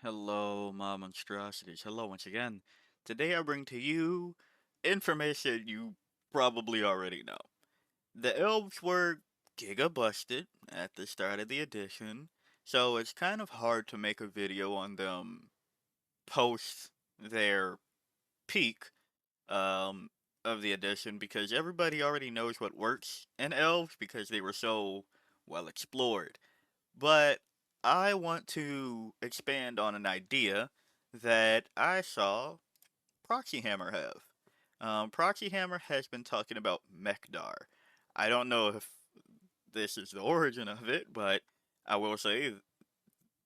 Hello, my monstrosities. Hello once again. Today I bring to you information you probably already know. The elves were giga busted at the start of the edition, so it's kind of hard to make a video on them post their peak um, of the edition because everybody already knows what works in elves because they were so well explored. But I want to expand on an idea that I saw Proxy Hammer have. Proxy Hammer has been talking about Mekdar. I don't know if this is the origin of it, but I will say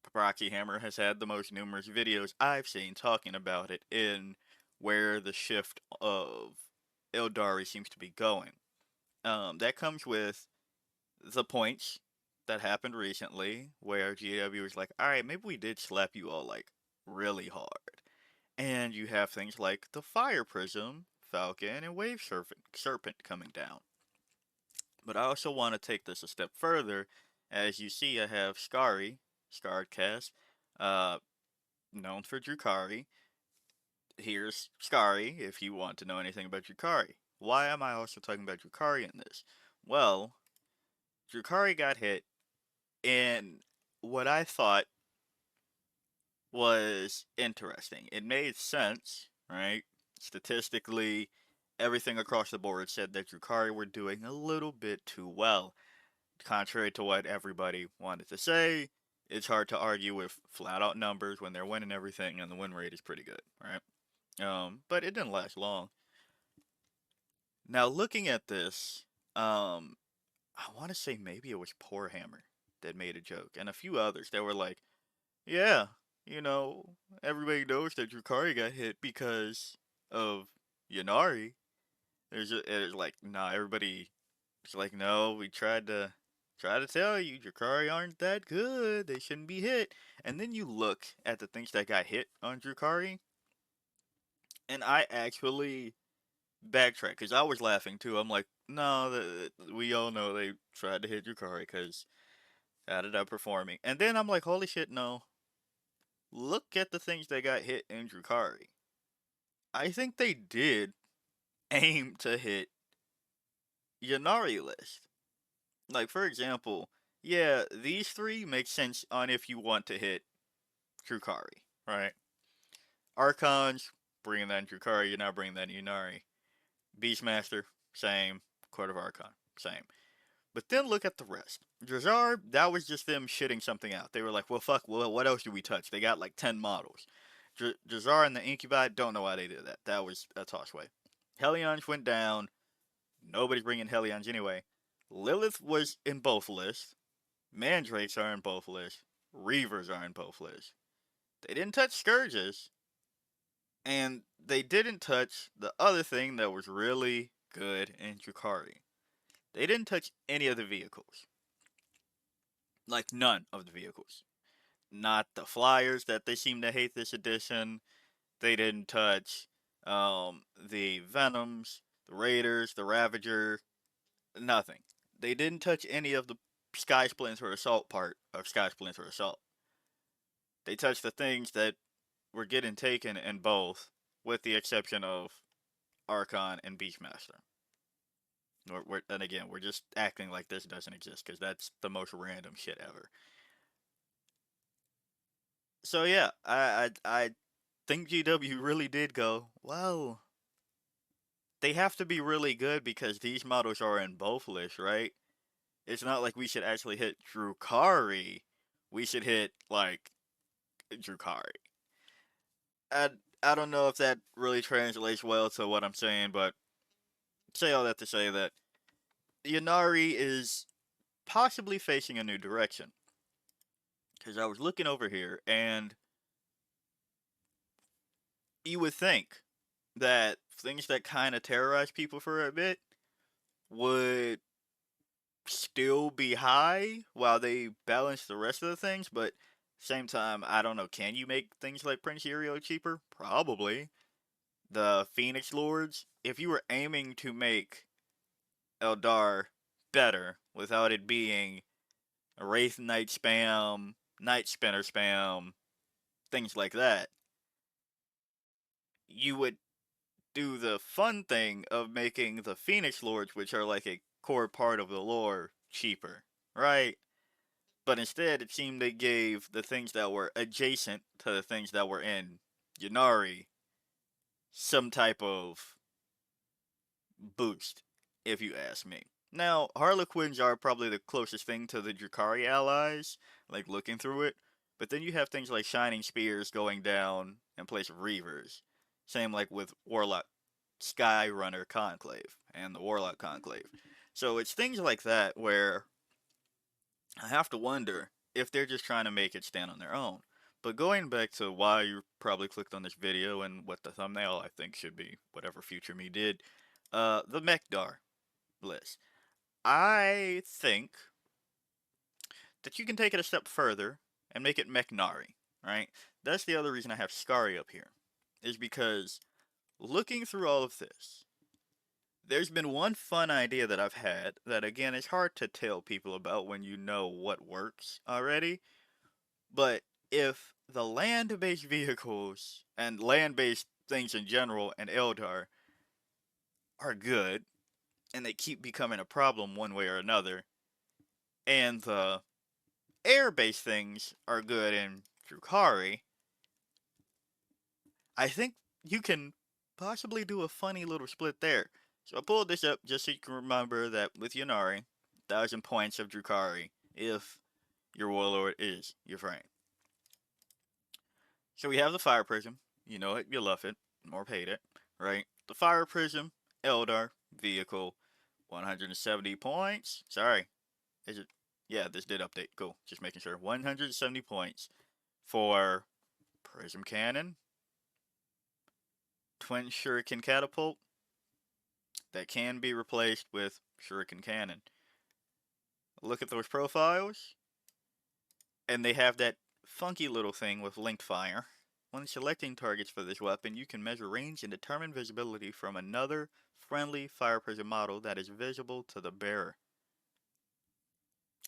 Proxy Hammer has had the most numerous videos I've seen talking about it in where the shift of Aeldari seems to be going. That comes with the points that happened recently where GW was like, alright, maybe we did slap you all like really hard. And you have things like the Fire Prism, Falcon, and Wave Serpent coming down. But I also want to take this a step further. As you see, I have Skari, Scarred Cast, uh, known for Drukhari. Here's Skari, if you want to know anything about Drukhari. Why am I also talking about Drukhari in this? Well, Drukhari got hit in what I thought was interesting. It made sense, right? Statistically, everything across the board said that Drukhari were doing a little bit too well. Contrary to what everybody wanted to say, it's hard to argue with flat out numbers when they're winning everything and the win rate is pretty good, right? But it didn't last long. Now looking at this, I want to say maybe it was Poor Hammer that made a joke, and a few others that were like, yeah, you know, everybody knows that Drukhari got hit because of Ynnari. It's like, nah, everybody, it's like, no, we try to tell you, Drukhari aren't that good. They shouldn't be hit. And then you look at the things that got hit on Drukhari, and I actually backtrack because I was laughing too. I'm like, no, we all know they tried to hit Drukhari because how did I performing? And then I'm like, holy shit, no. Look at the things that got hit in Drukhari. I think they did aim to hit Ynnari list. Like, for example, yeah, these three make sense on if you want to hit Drukhari, right? Archons, bringing that in Drukhari, you're not bringing that in Ynnari. Beastmaster, same. Court of Archon, same. But then look at the rest. Drazar, that was just them shitting something out. They were like, well, fuck, well, what else do we touch? They got like 10 models. Drazar and the Incubi, don't know why they did that. That was a tossway. Hellions went down. Nobody's bringing Hellions anyway. Lilith was in both lists. Mandrakes are in both lists. Reavers are in both lists. They didn't touch Scourges. And they didn't touch the other thing that was really good in Drukhari. They didn't touch any of the vehicles. Like, none of the vehicles. Not the Flyers that they seem to hate this edition. They didn't touch the Venoms, the Raiders, the Ravager, nothing. They didn't touch any of the Sky Splinter Assault part of Sky Splinter Assault. They touched the things that were getting taken in both, with the exception of Archon and Beastmaster. And again, we're just acting like this doesn't exist because that's the most random shit ever. So yeah, I think GW really did go, well, they have to be really good because these models are in both lists, right? It's not like we should actually hit Drukhari. We should hit, like, Drukhari. I, I don't know if that really translates well to what I'm saying, but say all that to say that Ynnari is possibly facing a new direction. Because I was looking over here, and you would think that things that kind of terrorize people for a bit would still be high while they balance the rest of the things, but same time, I don't know. Can you make things like Prince Uriel cheaper? Probably. The Phoenix Lords, if you were aiming to make Eldar better without it being a Wraith Knight spam, Night Spinner spam, things like that, you would do the fun thing of making the Phoenix Lords, which are like a core part of the lore, cheaper, right? But instead, it seemed they gave the things that were adjacent to the things that were in Ynnari some type of boost, if you ask me. Now, Harlequins are probably the closest thing to the Drukhari allies, like looking through it. But then you have things like Shining Spears going down in place of Reavers. Same like with Warlock Skyrunner Conclave and the Warlock Conclave. So it's things like that where I have to wonder if they're just trying to make it stand on their own. But going back to why you probably clicked on this video and what the thumbnail I think should be, whatever Future Me did, the Mekdar list. I think that you can take it a step further and make it Meknari, right? That's the other reason I have Skari up here, is because looking through all of this, there's been one fun idea that I've had that, again, is hard to tell people about when you know what works already. But if the land-based vehicles and land-based things in general and Eldar are good, and they keep becoming a problem one way or another, and the air-based things are good in Drukhari, I think you can possibly do a funny little split there. So I pulled this up just so you can remember that with Ynnari, 1,000 points of Drukhari if your warlord is your friend. So we have the Fire Prism. You know it, you love it, or hate it, right? The Fire Prism, Eldar, vehicle, 170 points. Sorry, is it? Yeah, this did update. Cool, just making sure. 170 points for Prism Cannon, Twin Shuriken Catapult, that can be replaced with Shuriken Cannon. Look at those profiles, and they have that funky little thing with linked fire. When selecting targets for this weapon, you can measure range and determine visibility from another friendly Fire Prism model that is visible to the bearer.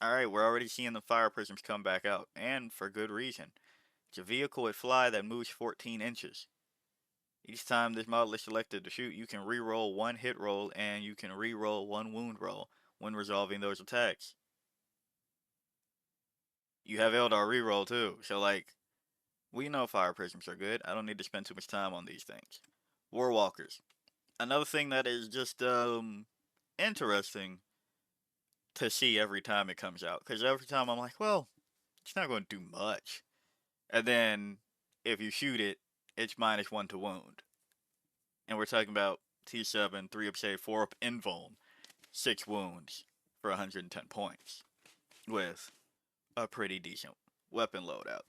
Alright, we're already seeing the Fire Prisms come back out, and for good reason. It's a vehicle with fly that moves 14 inches. Each time this model is selected to shoot, you can re-roll one hit roll and you can re-roll one wound roll when resolving those attacks. You have Eldar re-roll too, so like, we know Fire Prisms are good. I don't need to spend too much time on these things. Warwalkers. Another thing that is just interesting to see every time it comes out, because every time I'm like, well, it's not going to do much. And then if you shoot it, it's -1 to wound. And we're talking about T7, 3 up save, 4 up invuln, 6 wounds for 110 points with a pretty decent weapon loadout.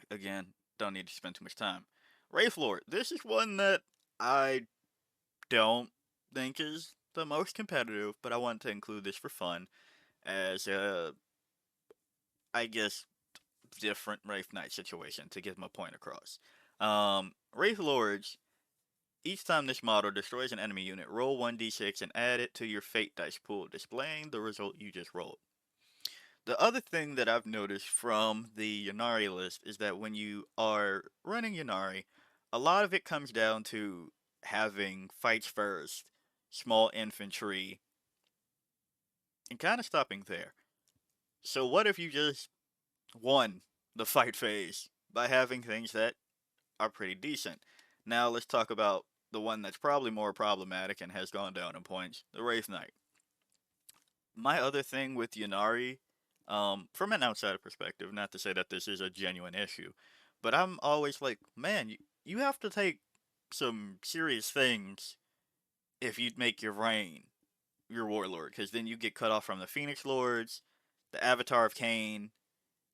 Again, don't need to spend too much time. Wraithlord, this is one that I don't think is the most competitive, but I want to include this for fun as a, I guess, different Wraith Knight situation to get my point across. Wraith Lords, each time this model destroys an enemy unit, roll 1d6 and add it to your fate dice pool, displaying the result you just rolled. The other thing that I've noticed from the Ynnari list is that when you are running Ynnari, a lot of it comes down to having fights first, small infantry, and kind of stopping there. So what if you just won the fight phase by having things that are pretty decent? Now let's talk about the one that's probably more problematic and has gone down in points, the Wraith Knight. My other thing with Ynnari, from an outsider perspective, not to say that this is a genuine issue, but I'm always like, man, you have to take some serious things if you make your reign your warlord, because then you get cut off from the Phoenix Lords, the Avatar of Cain,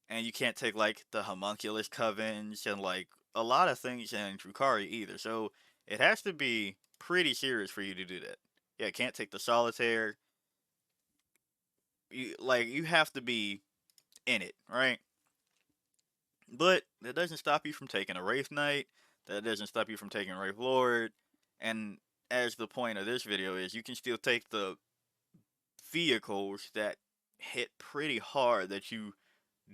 and you can't take like the Homunculus Covens and like a lot of things in Drukhari either. So it has to be pretty serious for you to do that. Yeah, can't take the Solitaire. You have to be in it, right? But that doesn't stop you from taking a Wraith Knight. That doesn't stop you from taking a Wraith Lord. And as the point of this video is, you can still take the vehicles that hit pretty hard that you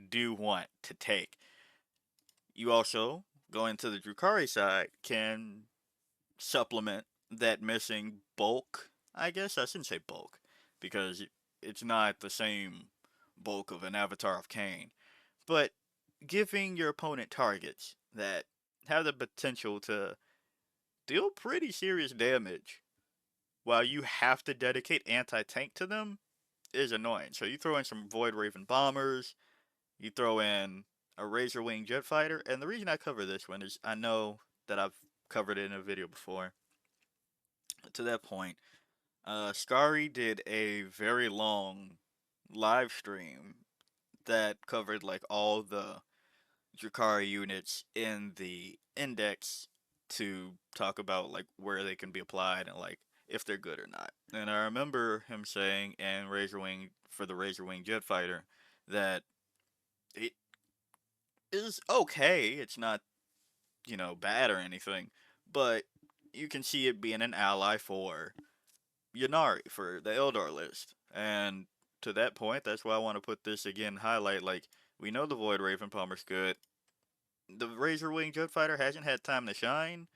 do want to take. You also, going to the Drukhari side, can supplement that missing bulk. I guess I shouldn't say bulk, because it's not the same bulk of an Avatar of Cain, but giving your opponent targets that have the potential to deal pretty serious damage while you have to dedicate anti-tank to them is annoying. So you throw in some Void Raven bombers, you throw in a Razor Wing jet fighter, and the reason I cover this one is I know that I've covered it in a video before. To that point, Scary did a very long live stream that covered like all the Drukhari units in the index to talk about like where they can be applied and like if they're good or not. And I remember him saying in Razor Wing for the Razor Wing jet fighter that it is okay. It's not, bad or anything, but you can see it being an ally for Ynnari for the Eldar list. And to that point, that's why I want to put this again highlight like we know the Void Raven Palmer's good. The Razor Wing jet fighter hasn't had time to shine,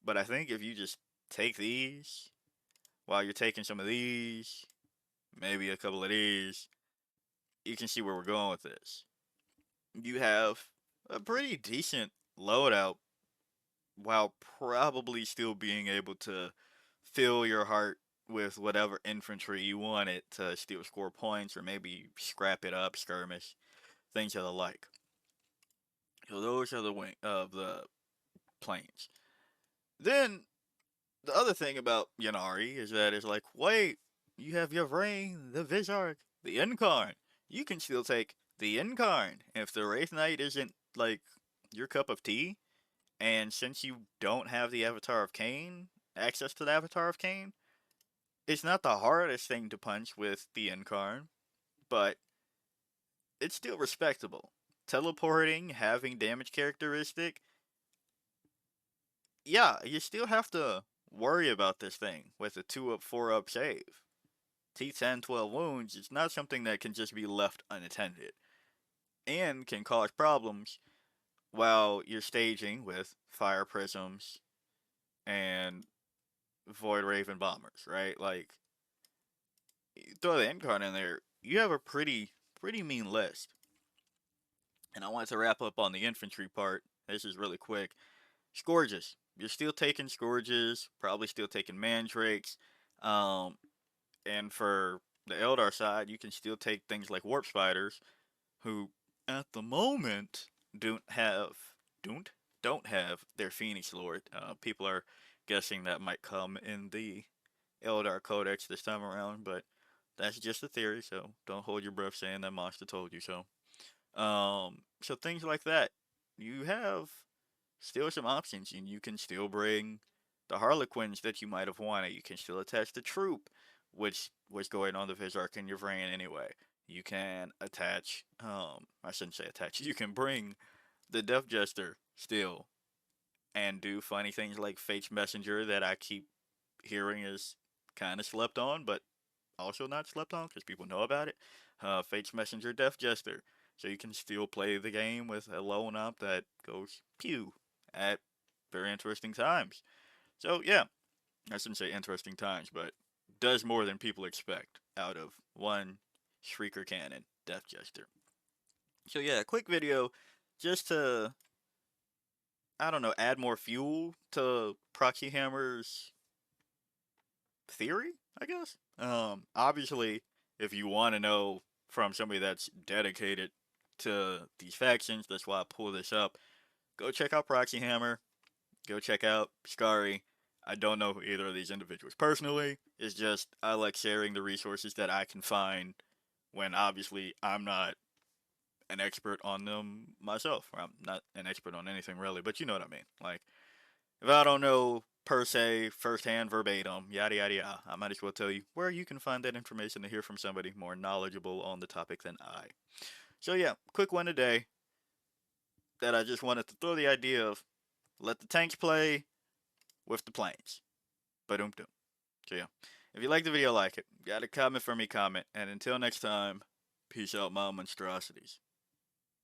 but I think if you just take these while you're taking some of these, maybe a couple of these, you can see where we're going with this. You have a pretty decent loadout while probably still being able to fill your heart with whatever infantry you want it to still score points or maybe scrap it up, skirmish, things of the like. So those are the wing of the planes. Then the other thing about Ynnari is that it's like, wait, you have your Yvrain, the Vizark, the Incarn. You can still take the Incarn if the Wraith Knight isn't like your cup of tea. And since you don't have the Avatar of Cain, access to the Avatar of Cain, it's not the hardest thing to punch with the Incarn, but it's still respectable. Teleporting, having damage characteristic, yeah, you still have to worry about this thing with a 2 up, 4 up save. T10, 12 wounds, it's not something that can just be left unattended, and can cause problems while you're staging with Fire Prisms and Void Raven Bombers, right? Like, you throw the Incarn in there, you have a pretty mean list. And I want to wrap up on the infantry part. This is really quick. Scourges. You're still taking Scourges, probably still taking Mandrakes. Um, and for the Eldar side, you can still take things like Warp Spiders, who at the moment don't have don't don't have their Phoenix Lord. People are guessing that might come in the Eldar Codex this time around, but that's just a theory, so don't hold your breath saying that monster told you so. So things like that. You have still some options, and you can still bring the Harlequins that you might have wanted. You can still attach the troop, which was going on the Vizark in your brain anyway. You can attach, I shouldn't say attach, you can bring the Death Jester still and do funny things like Fate's Messenger that I keep hearing is kind of slept on, but also not slept on because people know about it. Fate's Messenger Death Jester. So you can still play the game with a lone up that goes pew at very interesting times. So yeah, I shouldn't say interesting times, but does more than people expect out of one Shrieker Cannon Death Jester. So yeah, a quick video just to, I don't know, add more fuel to Proxy Hammer's theory, I guess. Obviously, if you want to know from somebody that's dedicated to these factions, that's why I pull this up. Go check out Proxy Hammer. Go check out Scary. I don't know either of these individuals personally. It's just I like sharing the resources that I can find when obviously I'm not an expert on them myself. Or I'm not an expert on anything really, but you know what I mean. Like, if I don't know per se, firsthand, verbatim, yada yada yada, I might as well tell you where you can find that information to hear from somebody more knowledgeable on the topic than I. So yeah, quick one today that I just wanted to throw the idea of let the tanks play with the planes. Ba-dum dum. So yeah, if you like the video, like it. Got a comment for me, comment. And until next time, peace out, my monstrosities.